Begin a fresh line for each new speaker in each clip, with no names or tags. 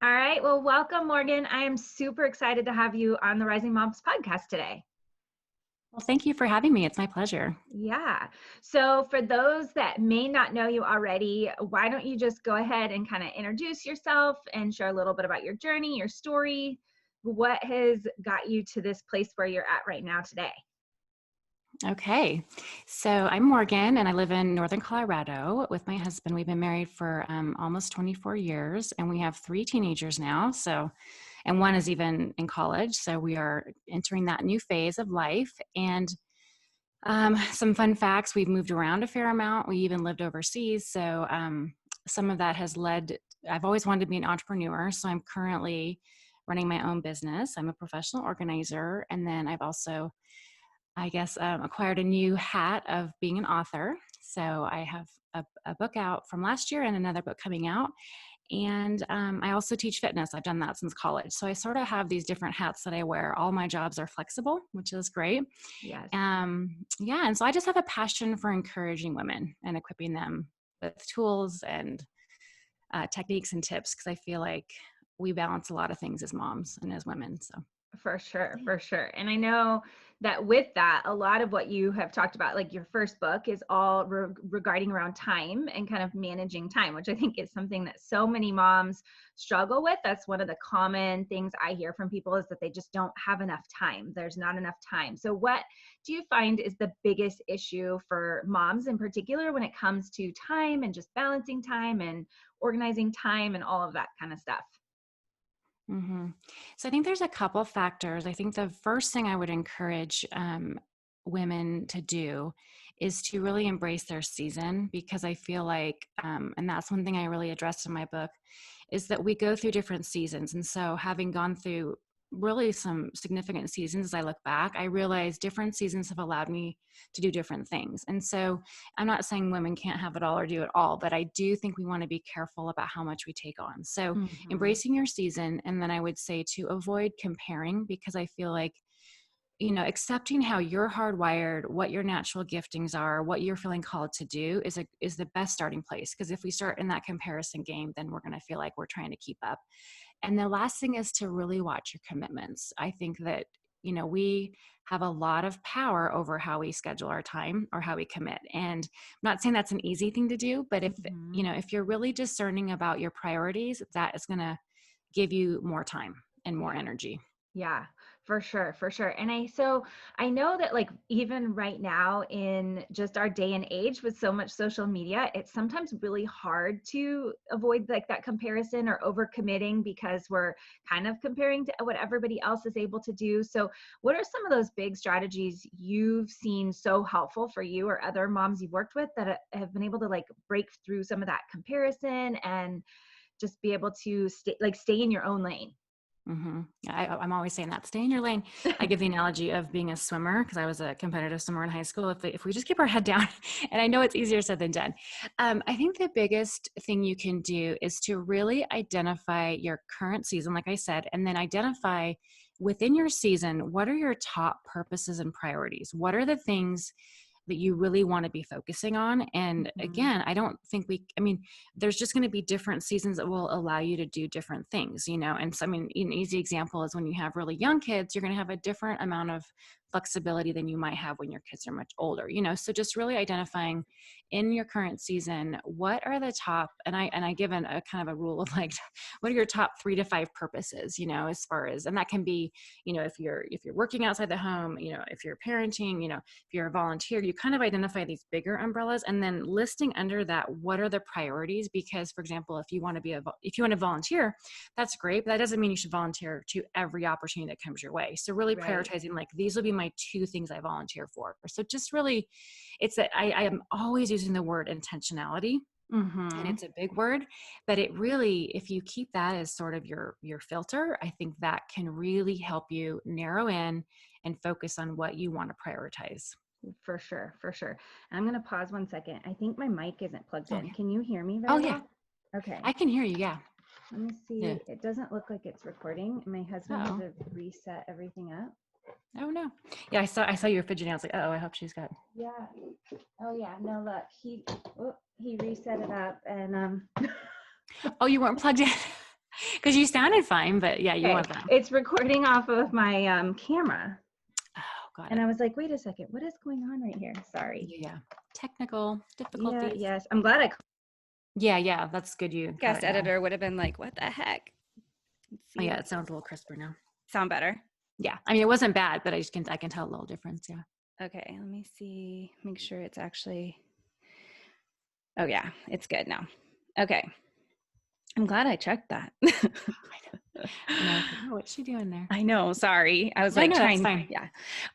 All right. Well, welcome, Morgan. I am super excited to have you on the Rising Moms podcast today.
Well, thank you for having me. It's my pleasure.
Yeah. So, for those that may not know you already, why don't you just go ahead and kind of introduce yourself and share a little bit about your journey, your story, what has got you to this place where you're at right now today?
Okay. So I'm Morgan and I live in Northern Colorado with my husband. We've been married for almost 24 years and we have 3 teenagers now. And one is even in college. So we are entering that new phase of life. And some fun facts, we've moved around a fair amount. We even lived overseas. Some of that has I've always wanted to be an entrepreneur. So I'm currently running my own business. I'm a professional organizer. And then I've also acquired a new hat of being an author. So I have a book out from last year and another book coming out. And I also teach fitness. I've done that since college. So I sort of have these different hats that I wear. All my jobs are flexible, which is great.
Yes.
Yeah. And so I just have a passion for encouraging women and equipping them with tools and techniques and tips because I feel like we balance a lot of things as moms and as women. So
For sure,
yeah.
for sure. And I know that with that, a lot of what you have talked about, like your first book, is all regarding around time and kind of managing time, which I think is something that so many moms struggle with. That's one of the common things I hear from people is that they just don't have enough time. There's not enough time. So, what do you find is the biggest issue for moms in particular when it comes to time and just balancing time and organizing time and all of that kind of stuff?
hmm So I think there's a couple factors. I think the first thing I would encourage women to do is to really embrace their season because I feel like, and that's one thing I really addressed in my book, is that we go through different seasons. And so having gone through really some significant seasons as I look back, I realize different seasons have allowed me to do different things. And so I'm not saying women can't have it all or do it all, but I do think we want to be careful about how much we take on. So
Hmm.
embracing your season. And then I would say to avoid comparing because I feel like, accepting how you're hardwired, what your natural giftings are, what you're feeling called to do is the best starting place. Because if we start in that comparison game, then we're going to feel like we're trying to keep up. And the last thing is to really watch your commitments. I think that, we have a lot of power over how we schedule our time or how we commit. And I'm not saying that's an easy thing to do, but
Hmm.
if you're really discerning about your priorities, that is going to give you more time and more
Yeah.
energy.
Yeah, for sure, for sure. And I know that like even right now in just our day and age with so much social media, it's sometimes really hard to avoid like that comparison or overcommitting because we're kind of comparing to what everybody else is able to do. So, what are some of those big strategies you've seen so helpful for you or other moms you've worked with that have been able to like break through some of that comparison and just be able to stay in your own lane?
I'm always saying that stay in your lane. I give the analogy of being a swimmer because I was a competitive swimmer in high school. If we just keep our head down, and I know it's easier said than done, I think the biggest thing you can do is to really identify your current season, like I said, and then identify within your season what are your top purposes and priorities. What are the things that you really want to be focusing on. And
Mhm.
again, I don't think I mean, there's just going to be different seasons that will allow you to do different things, And so, I mean, an easy example is when you have really young kids, you're going to have a different amount of flexibility than you might have when your kids are much older. So just really identifying in your current season, what are the top, and I given a kind of a rule of like, what are your top 3 to 5 purposes, as far as, and that can be, if you're working outside the home, if you're parenting, if you're a volunteer, you kind of identify these bigger umbrellas and then listing under that, what are the priorities? Because for example, if you want to volunteer, that's great, but that doesn't mean you should volunteer to every opportunity that comes your way. So really
Right.
prioritizing like, these will be my 2 things I volunteer for. So just really, it's that I am always using the word intentionality, and
Mhm.
it's a big word, but it really, if you keep that as sort of your filter, I think that can really help you narrow in and focus on what you want to prioritize.
For sure, for sure. And I'm gonna pause 1 second. I think my mic isn't plugged in.
Okay.
Can you hear me
Oh
very
yeah,
well? Okay.
I can hear you. Yeah.
Let me
Yeah.
see. It doesn't look like it's recording. My husband had
Oh.
to reset everything up.
Oh no. Yeah, I saw you were fidgeting. I was like, oh, I hope she's got.
Yeah. Oh yeah. No, look. He reset it up and
Oh, you weren't plugged in. Because you sounded fine, but yeah, you
Okay,
want that.
it's recording off of my camera.
Oh, got
And
it.
I was like, wait a second, what is going on right here? Sorry.
Yeah, yeah. Technical
Yeah,
difficulties.
yes. I'm glad I
Yeah, yeah, that's good you caught
Guest
it now.
editor would have been like, what the heck? Let's
Oh,
see
yeah,
if
it sounds a little crisper now.
sound better.
Yeah, I mean, it wasn't bad, but I can tell a little difference. Yeah.
Okay, let me see, make sure it's actually, oh yeah, it's good now. Okay. I'm glad I checked that.
I know. It's like, oh, what's she doing there?
I know, sorry. I was
No,
like
no, that's
trying,
fine.
yeah.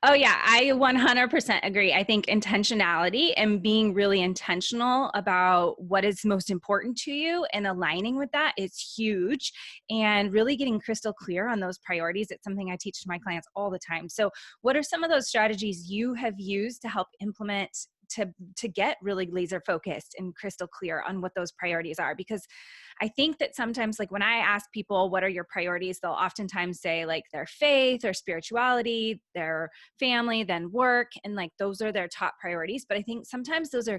Oh yeah, I 100% agree. I think intentionality and being really intentional about what is most important to you and aligning with that is huge, and really getting crystal clear on those priorities. It's something I teach to my clients all the time. So, what are some of those strategies you have used to help implement to get really laser focused and crystal clear on what those priorities are? Because I think that sometimes, like when I ask people, what are your priorities? They'll oftentimes say like their faith or spirituality, their family, then work. And like those are their top priorities. But I think sometimes those are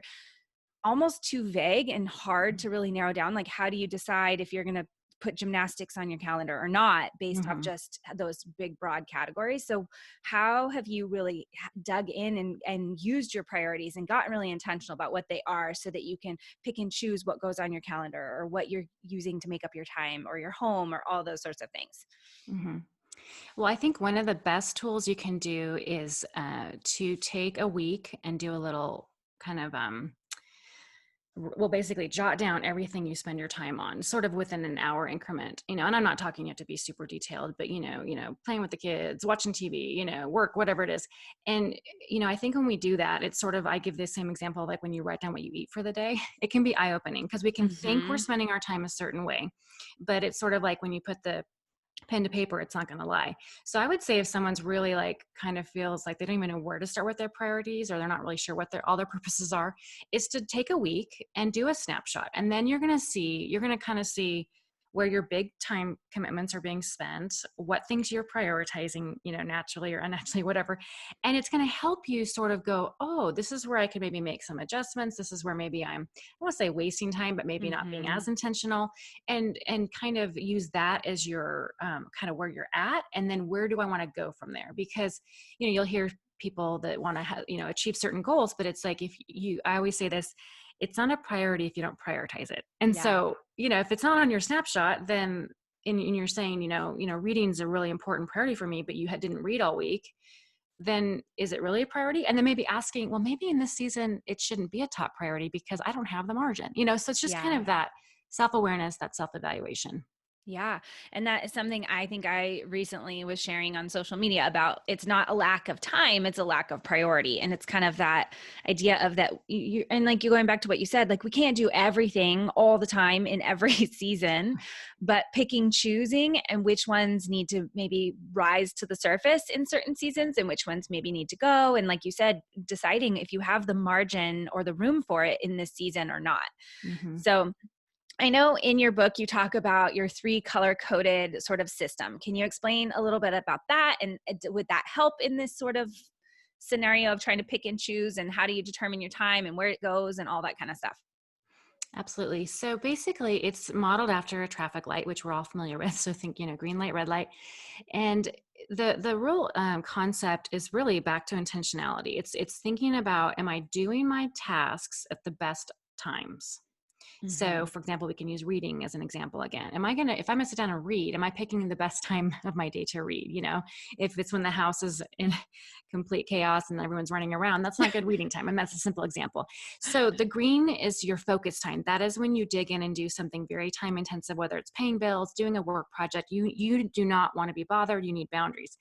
almost too vague and hard to really narrow down. Like, how do you decide if you're going to put gymnastics on your calendar or not based off
Mm-hmm.
just those big broad categories? So how have you really dug in and used your priorities and gotten really intentional about what they are so that you can pick and choose what goes on your calendar or what you're using to make up your time or your home or all those sorts of things?
Mm-hmm. Well, I think one of the best tools you can do is to take a week and do a little kind of well, basically jot down everything you spend your time on, sort of within an hour increment, and I'm not talking you have to be super detailed, but playing with the kids, watching TV, work, whatever it is. And I think when we do that, it's sort of, I give the same example, like when you write down what you eat for the day, it can be eye-opening because we can think we're
Mm-hmm.
spending our time a certain way, but it's sort of like when you put the pen to paper, it's not going to lie. So I would say if someone's really like kind of feels like they don't even know where to start with their priorities, or they're not really sure what all their purposes are, is to take a week and do a snapshot. And then you're going to kind of see where your big time commitments are being spent, what things you're prioritizing, naturally or unnaturally, whatever. And it's going to help you sort of go, oh, this is where I could maybe make some adjustments. This is where maybe I want to say wasting time, but maybe not being
Mm-hmm.
as intentional, and kind of use that as your kind of where you're at. And then where do I want to go from there? Because, you'll hear people that want to achieve certain goals, but it's like, I always say this, it's not a priority if you don't prioritize it. And
Yeah.
so, if it's not on your snapshot, then and you're saying, reading is a really important priority for me, but you didn't read all week, then is it really a priority? And then maybe asking, well, maybe in this season, it shouldn't be a top priority because I don't have the margin, so it's just kind
Yeah.
of that self-awareness, that self-evaluation.
Yeah. And that is something I think I recently was sharing on social media about. It's not a lack of time, it's a lack of priority. And it's kind of that idea of that and like you going back to what you said, like we can't do everything all the time in every season, but picking, choosing, and which ones need to maybe rise to the surface in certain seasons and which ones maybe need to go. And like you said, deciding if you have the margin or the room for it in this season or not.
Mm-hmm.
So I know in your book you talk about your 3 color coded sort of system. Can you explain a little bit about that? And would that help in this sort of scenario of trying to pick and choose? And how do you determine your time and where it goes and all that kind of stuff?
Absolutely. So basically, it's modeled after a traffic light, which we're all familiar with. So think, green light, red light, and the real concept is really back to intentionality. It's thinking about, am I doing my tasks at the best times? So,
Mm-hmm.
for example, we can use reading as an example again. If I'm gonna sit down and read, am I picking the best time of my day to read? If it's when the house is in complete chaos and everyone's running around, that's not good reading time. And that's a simple example. So, the green is your focus time. That is when you dig in and do something very time intensive, whether it's paying bills, doing a work project. You do not want to be bothered. You need boundaries.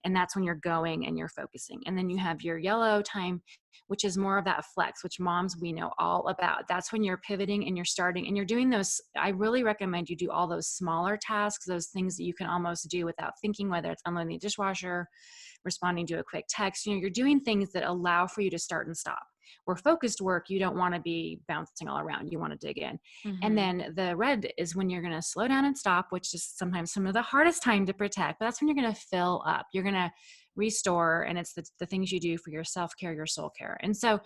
And that's when you're going and you're focusing. And then you have your yellow time, which is more of that flex, which moms, we know all about. That's when you're pivoting and you're starting and you're doing those. I really recommend you do all those smaller tasks, those things that you can almost do without thinking, whether it's unloading the dishwasher, responding to a quick text. You're doing things that allow for you to start and stop. Where focused work, you don't want to be bouncing all around. You want to dig in. And
Mm-hmm.
then the red is when you're going to slow down and stop, which is sometimes some of the hardest time to protect. But that's when you're going to fill up. You're going to restore. And it's the things you do for your self-care, your soul care. And so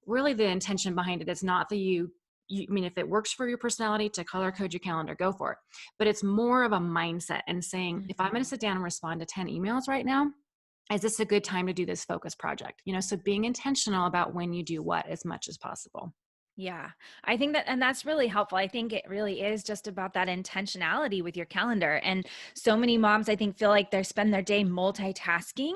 really the intention behind it is not that you I mean, if it works for your personality to color code your calendar, go for it. But it's more of a mindset and saying, if I'm going to sit down and respond to 10 emails right now, is this a good time to do this focus project? So being intentional about when you do what as much as possible.
Yeah, I think that, and that's really helpful. I think it really is just about that intentionality with your calendar. And so many moms, I think, feel like they spend their day multitasking.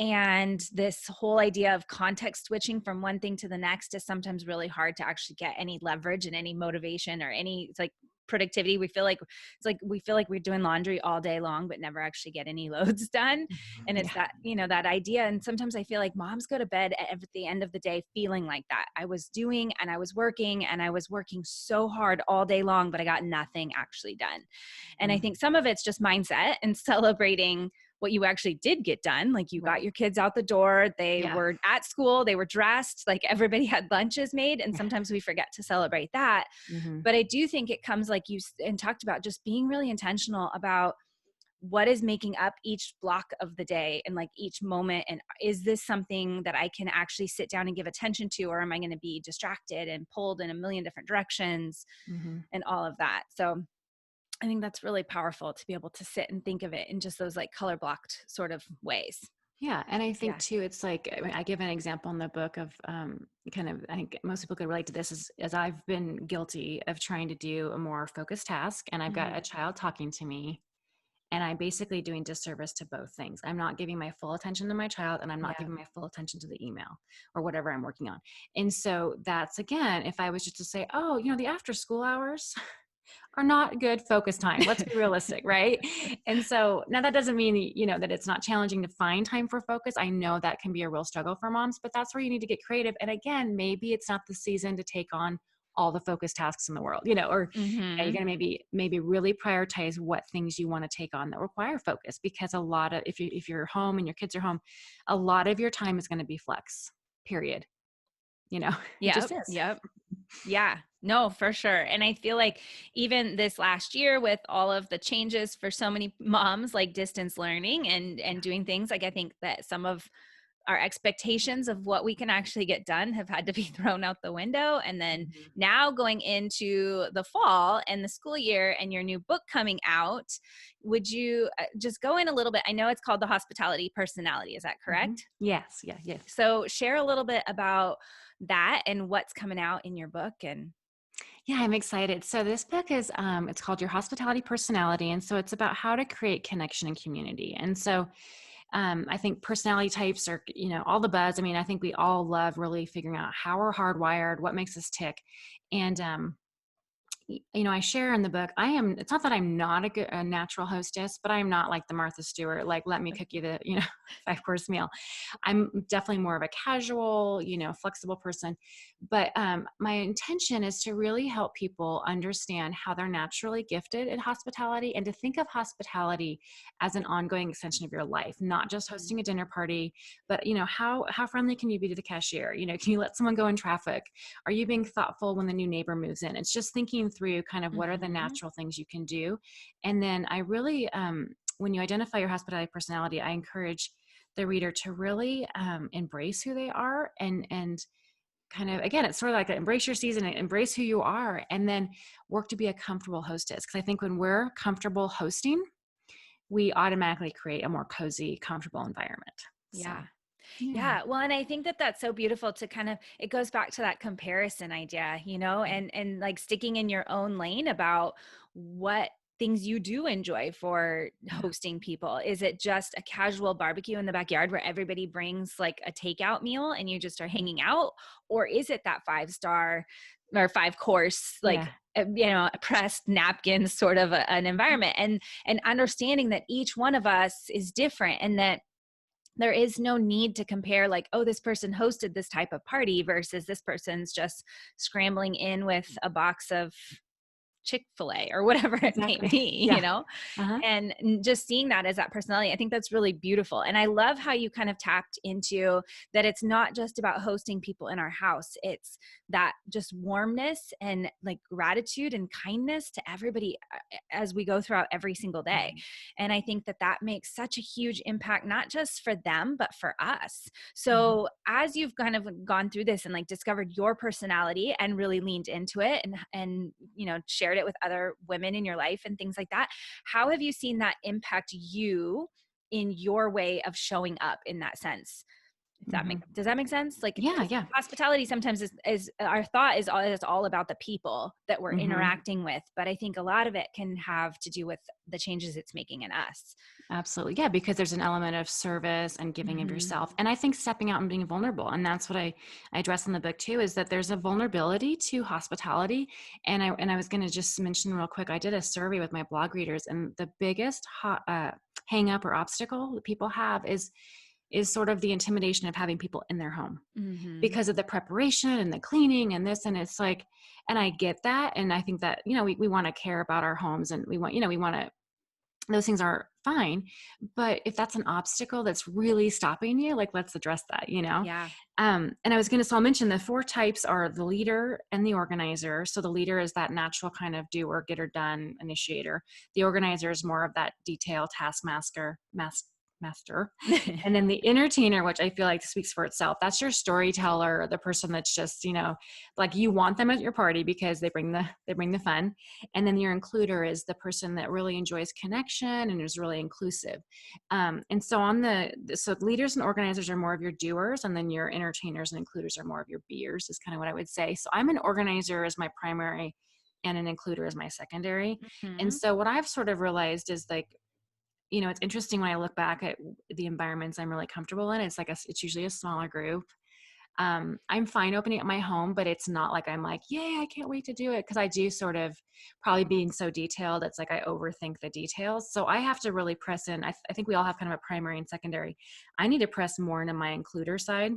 And this whole idea of context switching from one thing to the next is sometimes really hard to actually get any leverage and any motivation or any, it's like, productivity. We feel like we're doing laundry all day long but never actually get any loads done. And it's
Yeah.
that, that idea. And sometimes I feel like moms go to bed at the end of the day feeling like that. I was doing and I was working so hard all day long, but I got nothing actually done. And I
Mhm.
think some of it's just mindset and celebrating what you actually did get done. Like you got
Right.
your kids out the door, they
Yeah.
were at school, they were dressed, like everybody had lunches made. And sometimes we forget to celebrate that.
Hmm.
But I do think it comes, like you and talked about, just being really intentional about what is making up each block of the day and like each moment. And is this something that I can actually sit down and give attention to, or am I going to be distracted and pulled in a million different directions
Hmm.
and all of that? So I think that's really powerful to be able to sit and think of it in just those like color blocked sort of ways.
Yeah. And I think
Yeah.
too, it's like, I mean, I give an example in the book of kind of, I think most people could relate to this as I've been guilty of trying to do a more focused task. And I've got
Mm-hmm.
a child talking to me, and I'm basically doing disservice to both things. I'm not giving my full attention to my child, and I'm not
Yeah.
giving my full attention to the email or whatever I'm working on. And so that's, again, if I was just to say, oh, the after school hours are not good focus time. Let's be realistic, right? And so now that doesn't mean, that it's not challenging to find time for focus. I know that can be a real struggle for moms, but that's where you need to get creative. And again, maybe it's not the season to take on all the focus tasks in the world, or you're
Mm-hmm.
going to maybe really prioritize what things you want to take on that require focus, because a lot of, if you're home and your kids are home, a lot of your time is going to be flex, period. It just
Yep.
is.
Yep. Yeah, no, for sure. And I feel like even this last year with all of the changes for so many moms, like distance learning and doing things, like I think that some of our expectations of what we can actually get done have had to be thrown out the window. And then
Mhm.
now going into the fall and the school year and your new book coming out, would you just go in a little bit? I know it's called The Hospitality Personality. Is that
Mhm.
correct?
Yes. Yeah. Yeah.
So share a little bit about that and what's coming out in your book. And
Yeah, I'm excited. So this book is it's called Your Hospitality Personality. And so it's about how to create connection and community. And so I think personality types are, all the buzz. I mean, I think we all love really figuring out how we're hardwired, what makes us tick. And I share in the book, it's not that I'm not a natural hostess, but I'm not like the Martha Stewart, like, let me cook you the, 5-course meal. I'm definitely more of a casual, flexible person. But my intention is to really help people understand how they're naturally gifted at hospitality, and to think of hospitality as an ongoing extension of your life, not just hosting a dinner party, but, how friendly can you be to the cashier? Can you let someone go in traffic? Are you being thoughtful when the new neighbor moves in? It's just thinking through kind of what are the
Mhm.
natural things you can do. And then I really, when you identify your hospitality personality, I encourage the reader to really embrace who they are, and kind of, again, it's sort of like embrace your season, embrace who you are, and then work to be a comfortable hostess. Because I think when we're comfortable hosting, we automatically create a more cozy, comfortable environment. So,
Yeah.
yeah.
Yeah. Well, and I think that that's so beautiful to kind of, it goes back to that comparison idea, and like sticking in your own lane about what things you do enjoy for
Yeah.
hosting people. Is it just a casual barbecue in the backyard where everybody brings like a takeout meal and you just are hanging out? Or is it that 5-star or 5-course, like,
Yeah.
pressed napkins sort of an environment, and understanding that each one of us is different, and that there is no need to compare, like, oh, this person hosted this type of party versus this person's just scrambling in with a box of Chick-fil-A or whatever it may
Exactly.
be,
Yeah. Uh-huh.
and just seeing that as that personality, I think that's really beautiful. And I love how you kind of tapped into that. It's not just about hosting people in our house. It's that just warmness and like gratitude and kindness to everybody as we go throughout every single day.
Right.
And I think that that makes such a huge impact, not just for them, but for us.
Mhm.
So as you've kind of gone through this and like discovered your personality and really leaned into it and shared it with other women in your life and things like that, how have you seen that impact you in your way of showing up in that sense? If that
Mhm.
does that make sense? Like,
Yeah,
because
yeah.
hospitality sometimes is our thought is all about the people that we're
Mhm.
interacting with, but I think a lot of it can have to do with the changes it's making in us.
Absolutely. Yeah, because there's an element of service and giving of
Mhm.
yourself. And I think stepping out and being vulnerable. And that's what I address in the book too, is that there's a vulnerability to hospitality. And I was going to just mention real quick, I did a survey with my blog readers, and the biggest hang up or obstacle that people have is sort of the intimidation of having people in their home
Mhm.
because of the preparation and the cleaning and this. And it's like, and I get that. And I think that, we want to care about our homes, and we want to, those things are fine. But if that's an obstacle that's really stopping you, like, let's address that.
Yeah.
And so I'll mention the four types are the leader and the organizer. So the leader is that natural kind of doer, getter done, initiator. The organizer is more of that detail master. And then the entertainer, which I feel like speaks for itself, that's your storyteller, the person that's just, like, you want them at your party because they bring the fun. And then your includer is the person that really enjoys connection and is really inclusive. And so so leaders and organizers are more of your doers, and then your entertainers and includers are more of your beers, is kind of what I would say. So I'm an organizer as my primary and an includer as my secondary. And
Mhm.
so what I've sort of realized is, like, it's interesting when I look back at the environments I'm really comfortable in. It's like it's usually a smaller group. I'm fine opening up my home, but it's not like I'm like, yay, I can't wait to do it. Cause I do sort of, probably being so detailed, it's like I overthink the details. So I have to really press in. I think we all have kind of a primary and secondary. I need to press more into my includer side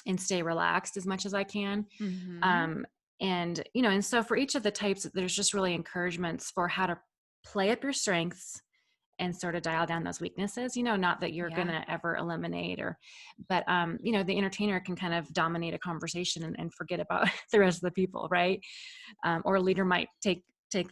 and stay relaxed as much as I can.
Mhm.
Um, and so for each of the types, there's just really encouragements for how to play up your strengths and sort of dial down those weaknesses, not that you're going
Yeah.
to ever eliminate, but the entertainer can kind of dominate a conversation and forget about the rest of the people. Right. Or a leader might take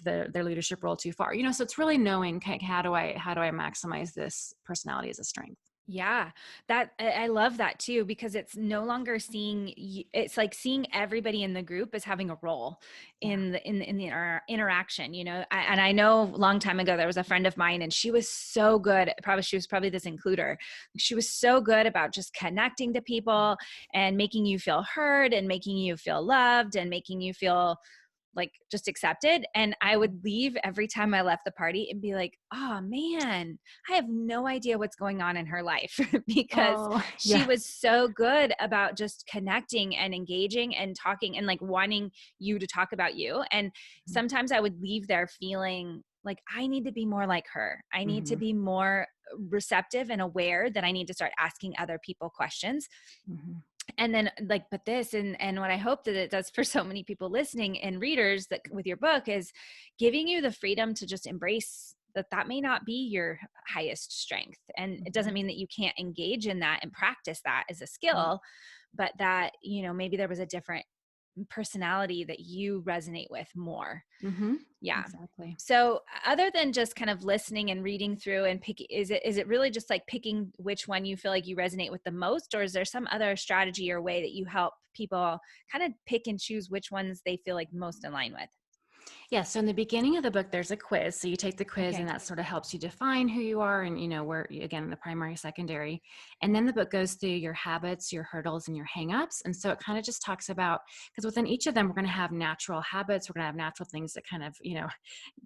their leadership role too far, so it's really knowing, okay, how do I maximize this personality as a strength.
Yeah, that I love that too, because it's no longer it's like seeing everybody in the group as having a role
Yeah.
in the interaction, and I know a long time ago there was a friend of mine, and she was probably this includer. She was so good about just connecting to people and making you feel heard and making you feel loved and making you feel like just accepted. And I would leave every time I left the party and be like, oh man, I have no idea what's going on in her life because
Oh,
she
yeah.
was so good about just connecting and engaging and talking and like wanting you to talk about you. And sometimes I would leave there feeling like I need to be more like her. I need to
Mm-hmm.
be more receptive and aware that I need to start asking other people questions.
Mm-hmm.
And then like, but this and what I hope that it does for so many people listening and readers that with your book is giving you the freedom to just embrace that may not be your highest strength. And it
Mm-hmm.
doesn't mean that you can't engage in that and practice that as a
Right.
skill, but that, maybe there was a different personality that you resonate with more.
Mm-hmm.
Yeah.
Exactly.
So other than just kind of listening and reading through and pick, is it really just like picking which one you feel like you resonate with the most, or is there some other strategy or way that you help people kind of pick and choose which ones they feel like most in line with?
Yeah, so in the beginning of the book, there's a quiz. So you take the quiz, and
Okay.
that sort of helps you define who you are and, where, again, the primary, secondary. And then the book goes through your habits, your hurdles, and your hangups. And so it kind of just talks about, because within each of them, we're going to have natural habits. We're going to have natural things that kind of,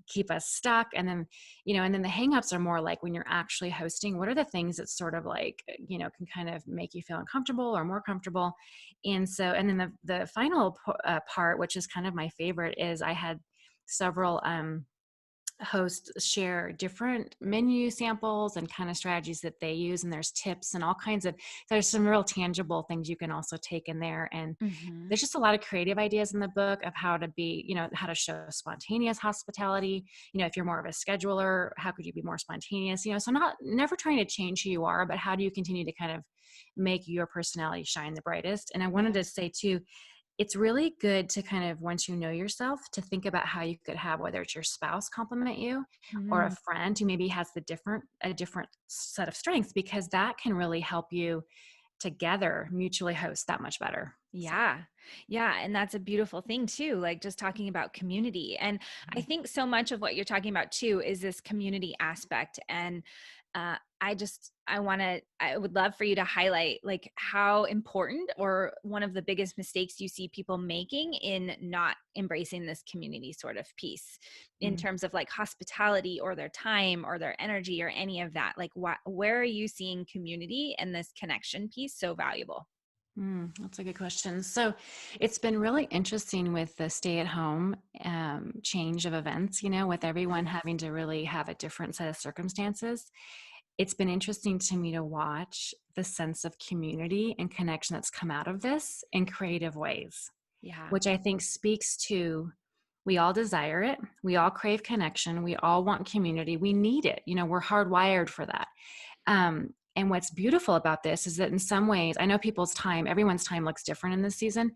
keep us stuck. And then the hangups are more like when you're actually hosting, what are the things that sort of like, can kind of make you feel uncomfortable or more comfortable. And then the final part, which is kind of my favorite, is I had several hosts share different menu samples and kind of strategies that they use, and there's tips and all kinds of, there's some real tangible things you can also take in there. And
Mm-hmm.
there's just a lot of creative ideas in the book of how to be, how to show spontaneous hospitality. If you're more of a scheduler, how could you be more spontaneous? So not never trying to change who you are, but how do you continue to kind of make your personality shine the brightest? And I wanted
Yeah.
to say too, it's really good to kind of, once you know yourself, to think about how you could have, whether it's your spouse compliment you or a
Mm.
friend who maybe has a different set of strengths, because that can really help you together mutually host that much better. So,
Yeah. Yeah. And that's a beautiful thing too, like just talking about community. And I think so much of what you're talking about too is this community aspect. And I would love for you to highlight like how important or one of the biggest mistakes you see people making in not embracing this community sort of piece in
mm.
terms of like hospitality or their time or their energy or any of that. Like, where are you seeing community and this connection piece so valuable?
That's a good question. So it's been really interesting with the stay at home change of events, with everyone having to really have a different set of circumstances. It's been interesting to me to watch the sense of community and connection that's come out of this in creative ways,
Yeah.
which I think speaks to, we all desire it. We all crave connection. We all want community. We need it. We're hardwired for that. And what's beautiful about this is that in some ways, I know everyone's time looks different in this season,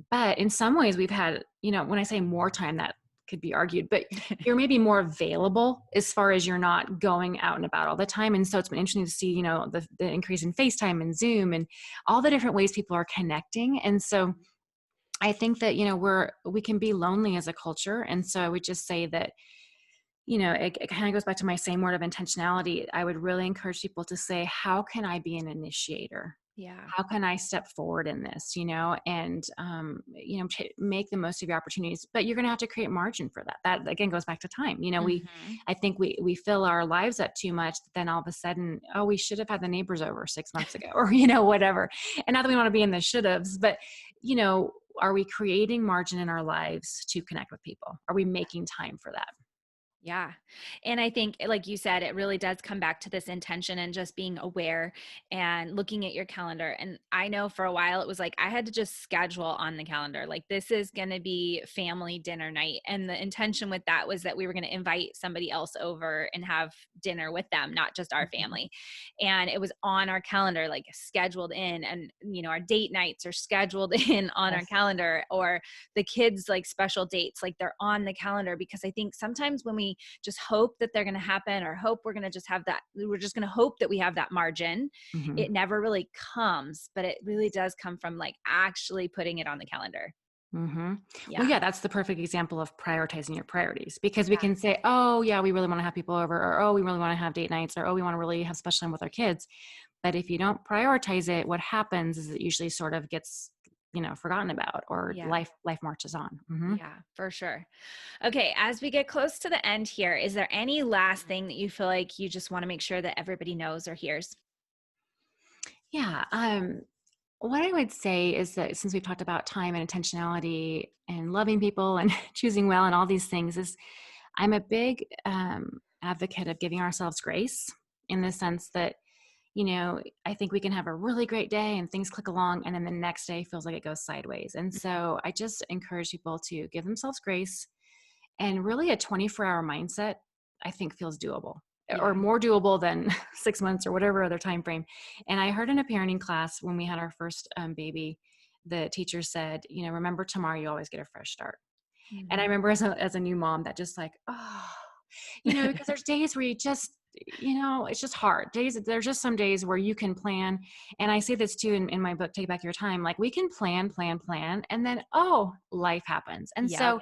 but in some ways we've had, when I say more time, that could be argued, but you're maybe more available as far as you're not going out and about all the time. And so it's been interesting to see, the increase in FaceTime and Zoom and all the different ways people are connecting. And so I think that, we can be lonely as a culture. And so I would just say that, it kind of goes back to my same word of intentionality. I would really encourage people to say, how can I be an initiator?
Yeah.
How can I step forward in this, and, make the most of your opportunities, but you're going to have to create margin for that. That again goes back to time.
Mhm.
I think we fill our lives up too much. Then all of a sudden, oh, we should have had the neighbors over 6 months ago or, whatever. And not that we want to be in the should haves, but, are we creating margin in our lives to connect with people? Are we making time for that?
Yeah. And I think, like you said, it really does come back to this intention and just being aware and looking at your calendar. And I know for a while it was like I had to just schedule on the calendar, like, this is going to be family dinner night. And the intention with that was that we were going to invite somebody else over and have dinner with them, not just our
Mhm.
family. And it was on our calendar, like scheduled in. And, our date nights are scheduled in on our
Yes.
calendar, or the kids like special dates, like they're on the calendar. Because I think sometimes when we just hope that they're going to happen, or hope we're going to just have that, we're just going to hope that we have that margin,
Mhm.
it never really comes. But it really does come from like actually putting it on the calendar.
Mm-hmm. Well,
Yeah.
yeah, that's the perfect example of prioritizing your priorities, because we
Yeah.
can say, oh, yeah, we really want to have people over, or oh, we really want to have date nights, or oh, we want to really have special time with our kids. But if you don't prioritize it, what happens is it usually sort of gets, forgotten about, or
Yeah.
life marches on. Mm-hmm.
Yeah, for sure. Okay, as we get close to the end here, is there any last thing that you feel like you just want to make sure that everybody knows or hears?
Yeah. What I would say is that, since we've talked about time and intentionality and loving people and choosing well and all these things, is I'm a big advocate of giving ourselves grace, in the sense that, I think we can have a really great day and things click along, and then the next day feels like it goes sideways. And so I just encourage people to give themselves grace, and really a 24-hour mindset, I think, feels doable, or
Yeah.
more doable than 6 months or whatever other time frame. And I heard in a parenting class when we had our first baby, the teacher said, remember, tomorrow you always get a fresh start. And I
Mhm.
remember as a new mom, that just like, oh, because there's days where you just, it's just hard days. There's just some days where you can plan. And I say this too in my book, Take Back Your Time. Like, we can plan. And then, oh, life happens. And
Yep.
so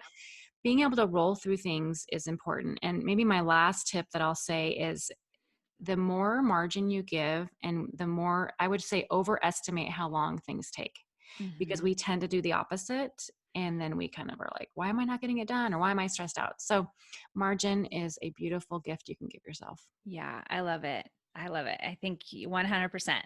being able to roll through things is important. And maybe my last tip that I'll say is, the more margin you give, and the more, I would say, overestimate how long things take, because
Mhm.
we tend to do the opposite. And then we kind of are like, why am I not getting it done? Or why am I stressed out? So margin is a beautiful gift you can give yourself.
Yeah, I love it. I love it. I think 100%.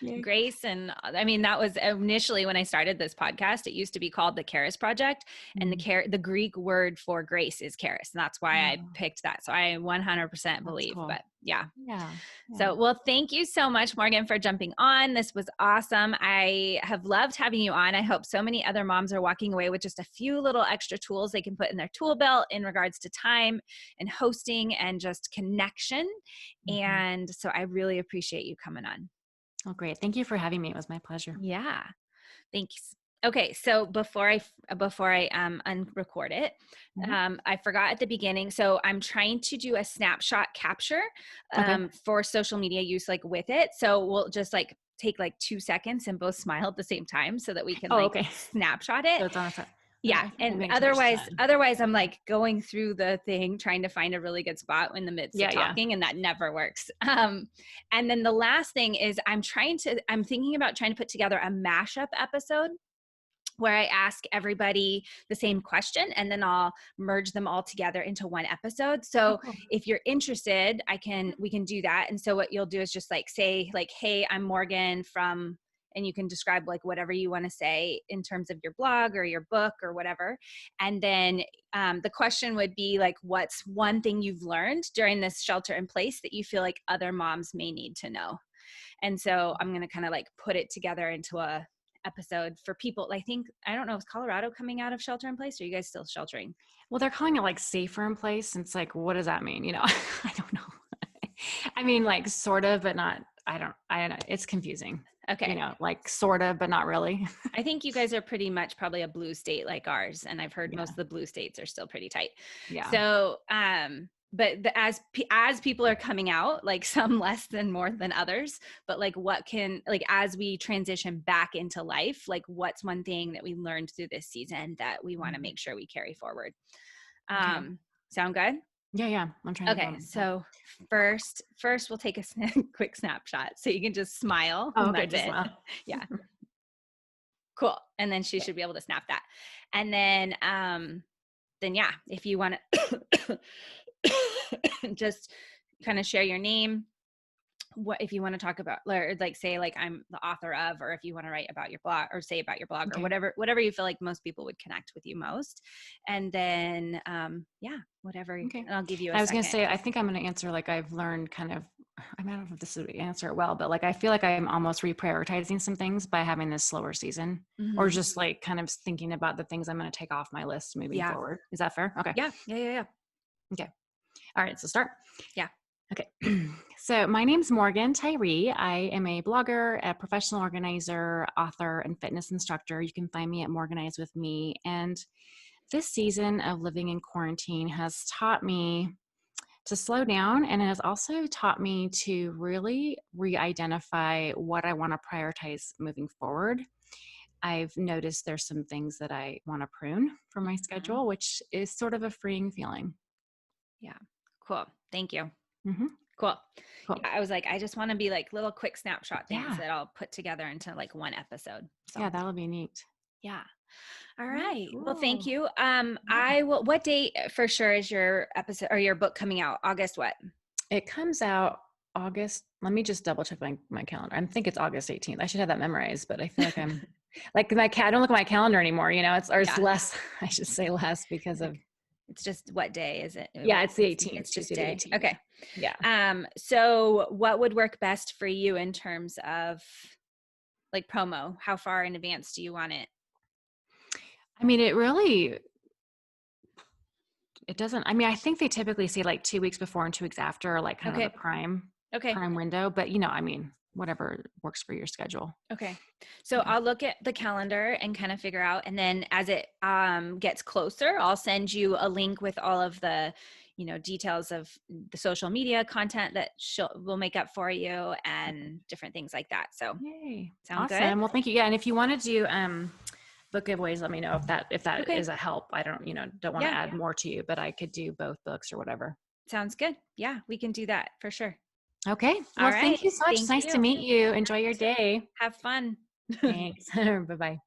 Yay.
Grace. And I mean, that was initially when I started this podcast, it used to be called the Charis Project, and
Mm.
the Greek word for grace is charis. And that's why I
Oh,
picked that. So I 100%
that's
believe,
cool.
but yeah.
Yeah. Yeah.
So, well, thank you so much, Morgan, for jumping on. This was awesome. I have loved having you on. I hope so many other moms are walking away with just a few little extra tools they can put in their tool belt in regards to time and hosting and just connection.
Mm-hmm.
And so I really appreciate you coming on.
Oh, great. Thank you for having me. It was my pleasure.
Yeah. Thanks. Okay, so before I unrecord it,
Mhm.
I forgot at the beginning. So I'm trying to do a snapshot capture
Okay.
for social media use, like with it. So we'll just like take like 2 seconds and both smile at the same time so that we can
Oh,
like
okay.
snapshot it.
So it's on a set.
Yeah,
I think I'm
and
being too much sun.
otherwise I'm like going through the thing trying to find a really good spot in the midst of
Yeah, yeah.
talking, and that never works. And then the last thing is I'm thinking about trying to put together a mashup episode where I ask everybody the same question and then I'll merge them all together into one episode.
Oh,
So
cool.
if you're interested, we can do that. And so what you'll do is just like say like, hey, I'm Morgan from, and you can describe like whatever you want to say in terms of your blog or your book or whatever. And then the question would be like, what's one thing you've learned during this shelter in place that you feel like other moms may need to know? And so I'm going to kind of like put it together into a episode for people. I don't know, is Colorado coming out of shelter in place, or are you guys still sheltering?
Well, they're calling it like safer in place. And it's like, what does that mean? I don't know. I mean, like sort of, but not, I don't know. It's confusing,
Okay.
like sort of, but not really.
I think you guys are pretty much probably a blue state like ours. And I've heard
Yeah.
most of the blue states are still pretty tight.
Yeah.
So, but as people are coming out, like some less than more than others, but like as we transition back into life, like what's one thing that we learned through this season that we want to make sure we carry forward?
Okay.
Sound good?
Yeah. Yeah. I'm trying to go
Okay,
on that.
so first we'll take a quick snapshot, so you can just smile,
Oh,
and
okay.
that's
Just
it.
smile.
Yeah, cool. And then she should be able to snap that. And then yeah, if you want to just kind of share your name, what if you want to talk about, or like say like I'm the author of, or if you want to write about your blog or say about your blog,
Okay.
or whatever you feel like most people would connect with you most. And then yeah, whatever.
Okay.
And I'll give you a
I was going
second.
to say, I think I'm going to answer like I've learned kind of, I don't know if this would answer it well, but like I feel like I'm almost reprioritizing some things by having this slower season, or just like kind of thinking about the things I'm going to take off my list moving forward. Is that fair? Okay.
Yeah.
Okay. All right. So start.
Yeah.
Okay. So my name's Morgan Tyree. I am a blogger, a professional organizer, author, and fitness instructor. You can find me at Morganize with Me. And this season of living in quarantine has taught me to slow down, and it has also taught me to really re-identify what I want to prioritize moving forward. I've noticed there's some things that I want to prune from my schedule, which is sort of a freeing feeling.
Yeah. Cool. Thank you.
Mm-hmm.
Cool.
Cool.
Yeah, I was like, I just want to be like little quick snapshot things
Yeah.
that I'll put together into like one episode. So
Yeah, that'll be neat.
yeah. All right.
Cool.
Well, thank you. I will, what date for sure is your episode or your book coming out? August what?
It comes out August. Let me just double check my calendar. I think it's August 18th. I should have that memorized, but I feel like I'm like I don't look at my calendar anymore, it's less, I should say less because of.
It's just what day is it?
Yeah, it's the 18th.
It's
just
Tuesday.
the 18th.
Okay.
Yeah.
So what would work best for you in terms of like promo? How far in advance do you want it?
I mean, it doesn't, I think they typically say like 2 weeks before and 2 weeks after, like kind of the prime window, but whatever works for your schedule.
Okay. So I'll look at the calendar and kind of figure out, and then as it gets closer, I'll send you a link with all of the, details of the social media content that we'll make up for you and different things like that. So
yay.
Sound
Awesome.
good?
Well, thank you. Yeah. And if you want to do book giveaways, let me know if that is a help. I don't want to add more to you, but I could do both books or whatever.
Sounds good. Yeah, we can do that for sure.
Okay. Well, thank you so much. It's nice to meet you. Enjoy your day.
Have fun.
Thanks. Bye-bye.